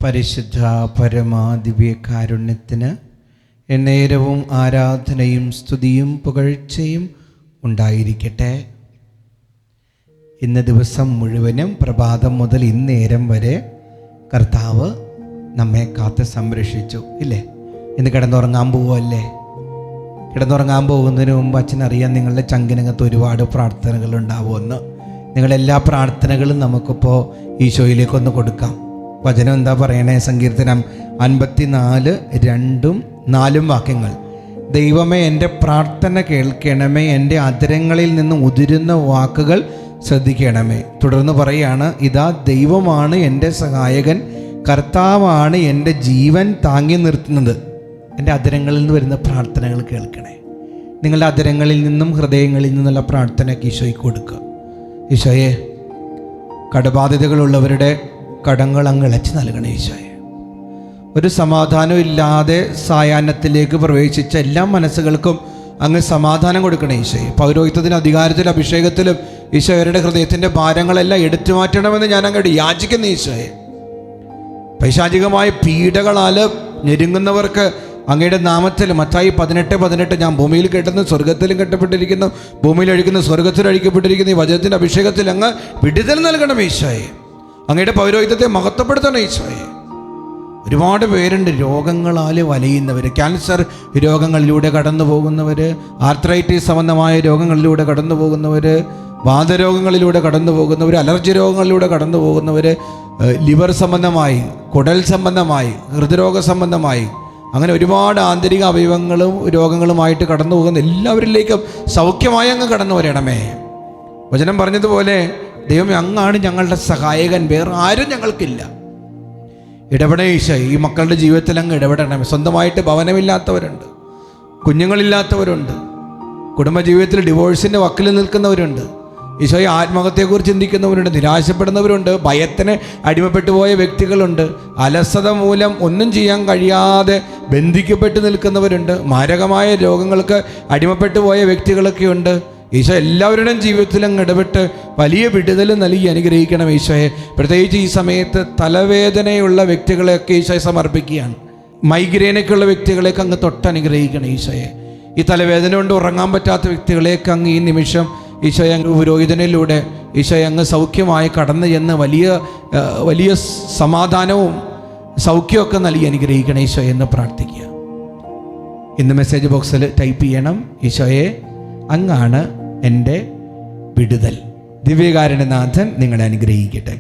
പരിശുദ്ധ പരമാ ദിവ്യകാരുണ്യത്തിന് എന്നേരവും ആരാധനയും സ്തുതിയും പുകഴ്ചയും ഉണ്ടായിരിക്കട്ടെ. ഇന്ന് ദിവസം മുഴുവനും പ്രഭാതം മുതൽ ഇന്നേരം വരെ കർത്താവ് നമ്മെ കാത്ത് സംരക്ഷിച്ചു ഇല്ലേ? ഇന്ന് കിടന്നുറങ്ങാൻ പോവല്ലേ? കിടന്നുറങ്ങാൻ പോകുന്നതിന് മുമ്പ് അച്ഛനറിയാം നിങ്ങളുടെ ചങ്കിനകത്ത് ഒരുപാട് പ്രാർത്ഥനകൾ ഉണ്ടാവുമെന്ന്. നിങ്ങളെല്ലാ പ്രാർത്ഥനകളും നമുക്കിപ്പോൾ ഈശോയിലേക്കൊന്ന് കൊടുക്കാം. വചനം എന്താ പറയണേ? സങ്കീർത്തനം 54:2-4 വാക്യങ്ങൾ. ദൈവമേ, എൻ്റെ പ്രാർത്ഥന കേൾക്കണമേ, എൻ്റെ അധരങ്ങളിൽ നിന്ന് ഉതിരുന്ന വാക്കുകൾ ശ്രദ്ധിക്കണമേ. തുടർന്ന് പറയാണ്, ഇതാ ദൈവമാണ് എൻ്റെ സഹായകൻ, കർത്താവാണ് എൻ്റെ ജീവൻ താങ്ങി നിർത്തുന്നത്. എൻ്റെ അധരങ്ങളിൽ നിന്ന് വരുന്ന പ്രാർത്ഥനകൾ കേൾക്കണേ. നിങ്ങളുടെ അധരങ്ങളിൽ നിന്നും ഹൃദയങ്ങളിൽ നിന്നുള്ള പ്രാർത്ഥനയ്ക്ക് ഈശോയ്ക്ക് കൊടുക്കുക. ഈശോയെ, കടബാധ്യതകളുള്ളവരുടെ കടങ്ങൾ അങ്ങ് ഇളച്ചു നൽകണേ ഈശോയെ. ഒരു സമാധാനം ഇല്ലാതെ സായാഹ്നത്തിലേക്ക് പ്രവേശിച്ച എല്ലാ മനസ്സുകൾക്കും അങ്ങ് സമാധാനം കൊടുക്കണേ ഈശോയെ. പൗരോഹിത്യത്തിന് അധികാരത്തിലും അഭിഷേകത്തിലും ഈശോയുടെ ഹൃദയത്തിൻ്റെ ഭാരങ്ങളെല്ലാം എടുത്തു മാറ്റണമെന്ന് ഞാൻ അങ്ങോട്ട് യാചിക്കുന്ന ഈശോയെ. പൈശാചികമായ പീഡകളാൽ ഞെരുങ്ങുന്നവർക്ക് അങ്ങയുടെ നാമത്തിൽ മത്തായി 18:18 ഞാൻ ഭൂമിയിൽ കെട്ടുന്നു, സ്വർഗത്തിലും കെട്ടപ്പെട്ടിരിക്കുന്നു, ഭൂമിയിൽ അഴിക്കുന്നു, സ്വർഗത്തിൽ അഴിക്കപ്പെട്ടിരിക്കുന്നു. ഈ വചനത്തിൻ്റെ അഭിഷേകത്തിൽ അങ്ങ് വിടുതൽ നൽകണം ഈശോയെ. അങ്ങയുടെ പൗരോഹിത്യത്തെ മഹത്വപ്പെടുത്തണം ഈശോയെ. ഒരുപാട് പേരുണ്ട് രോഗങ്ങളാൽ വലയുന്നവർ, ക്യാൻസർ രോഗങ്ങളിലൂടെ കടന്നു പോകുന്നവർ, ആർത്രൈറ്റിസ് സംബന്ധമായ രോഗങ്ങളിലൂടെ കടന്നു പോകുന്നവർ, വാതരോഗങ്ങളിലൂടെ കടന്നു പോകുന്നവർ, അലർജി രോഗങ്ങളിലൂടെ കടന്നു പോകുന്നവർ, ലിവർ സംബന്ധമായി, കുടൽ സംബന്ധമായി, ഹൃദ്രോഗ സംബന്ധമായി, അങ്ങനെ ഒരുപാട് ആന്തരിക അവയവങ്ങളും രോഗങ്ങളുമായിട്ട് കടന്നു പോകുന്ന എല്ലാവരിലേക്കും സൗഖ്യമായി അങ്ങ് കടന്നു വരണമേ. വചനം പറഞ്ഞതുപോലെ ദൈവമേ, അങ്ങാണ് ഞങ്ങളുടെ സഹായകൻ, വേറെ ആരും ഞങ്ങൾക്കില്ല. ഇടപെടേ ഈശോ, ഈ മക്കളുടെ ജീവിതത്തിൽ അങ്ങ് ഇടപെടണമേ. സ്വന്തമായിട്ട് ഭവനമില്ലാത്തവരുണ്ട്, കുഞ്ഞുങ്ങളില്ലാത്തവരുണ്ട്, കുടുംബജീവിതത്തിൽ ഡിവോഴ്സിൻ്റെ വക്കിൽ നിൽക്കുന്നവരുണ്ട്. ഈശോയെ, ആത്മഹത്യയെക്കുറിച്ച് ചിന്തിക്കുന്നവരുണ്ട്, നിരാശപ്പെടുന്നവരുണ്ട്, ഭയത്തിന് അടിമപ്പെട്ടു പോയ വ്യക്തികളുണ്ട്, അലസത മൂലം ഒന്നും ചെയ്യാൻ കഴിയാതെ ബന്ധിക്കപ്പെട്ട് നിൽക്കുന്നവരുണ്ട്, മാരകമായ രോഗങ്ങൾക്ക് അടിമപ്പെട്ടു പോയ വ്യക്തികളൊക്കെയുണ്ട്. ഈശോ എല്ലാവരുടെയും ജീവിതത്തിൽ അങ്ങ് ഇടപെട്ട് വലിയ വിടുതൽ നൽകി അനുഗ്രഹിക്കണം ഈശോയെ. പ്രത്യേകിച്ച് ഈ സമയത്ത് തലവേദനയുള്ള വ്യക്തികളെയൊക്കെ ഈശോയെ സമർപ്പിക്കുകയാണ്. മൈഗ്രെയിനൊക്കെയുള്ള വ്യക്തികളെയൊക്കെ അങ്ങ് തൊട്ടനുഗ്രഹിക്കണം ഈശോയെ. ഈ തലവേദന കൊണ്ട് ഉറങ്ങാൻ പറ്റാത്ത വ്യക്തികളെയൊക്കെ അങ്ങ് ഈ നിമിഷം ഈശോയെ അങ്ങ് പുരോഹിതനിലൂടെ ഈശോയെ അങ്ങ് സൗഖ്യമായി കടന്നു ചെന്ന് വലിയ സമാധാനവും സൗഖ്യമൊക്കെ നൽകി അനുഗ്രഹിക്കണം ഈശോയെ എന്ന് പ്രാർത്ഥിക്കുക. ഇന്ന് മെസ്സേജ് ബോക്സിൽ ടൈപ്പ് ചെയ്യണം, ഈശോയെ അങ്ങാണ് എൻ്റെ വിടുതൽ. ദിവ്യകാരുണ്യനാഥൻ നിങ്ങളെ അനുഗ്രഹിക്കട്ടെ.